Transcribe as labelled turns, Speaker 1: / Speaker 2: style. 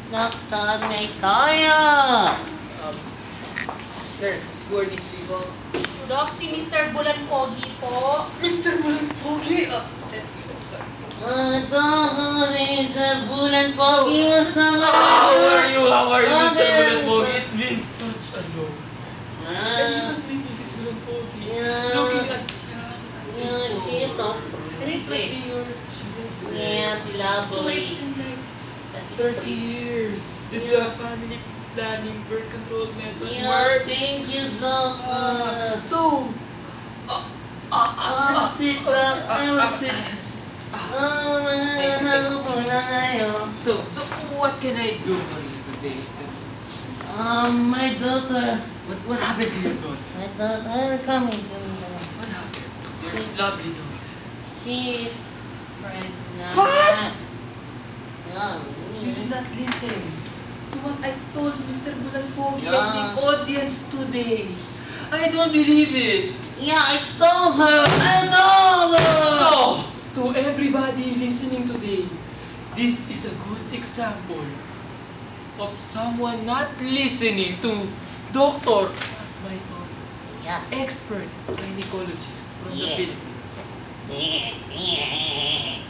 Speaker 1: Doktor, may kaya!
Speaker 2: Nurse, who are these people?
Speaker 3: Doc, si Mr. Bulan Pogi po.
Speaker 2: Mr. Bulanpogi!
Speaker 1: Doktor, sa bulan pogi mo sa mga...
Speaker 2: How are you? How are you, Mr.
Speaker 1: Okay.
Speaker 2: Bulanpogi? It's been such a long time. And
Speaker 1: Ah,
Speaker 2: you must meet Mrs. Bulanpogi.
Speaker 1: Yeah.
Speaker 2: Looking as young as
Speaker 1: yeah,
Speaker 2: before.
Speaker 1: she is so
Speaker 2: And it's like
Speaker 1: pretty.
Speaker 2: your children.
Speaker 1: Yeah, sila
Speaker 2: So
Speaker 1: boy.
Speaker 2: it's been like
Speaker 1: Kasi
Speaker 2: 30 years. Did the family planning birth control method
Speaker 1: Yeah,
Speaker 2: work?
Speaker 1: thank you so much.
Speaker 2: So,
Speaker 1: I'll sit back, I'll sit. Ano po na ngayon?
Speaker 2: So what can I do for you today?
Speaker 1: My daughter.
Speaker 2: What happened to your daughter?
Speaker 1: My daughter, coming.
Speaker 2: What happened? Your lovely daughter.
Speaker 1: She is pregnant.
Speaker 2: What?
Speaker 1: Yeah.
Speaker 2: You did not listen to what I told Mr. Bulanpogi
Speaker 1: Yeah.
Speaker 2: and the audience today. I don't believe it.
Speaker 1: Yeah, I told her. I told her.
Speaker 2: So, to everybody listening today, this is a good example of someone not listening to Dr. My daughter,
Speaker 1: Yeah.
Speaker 2: expert gynecologist from the
Speaker 1: Yeah.
Speaker 2: Philippines.
Speaker 1: Yeah.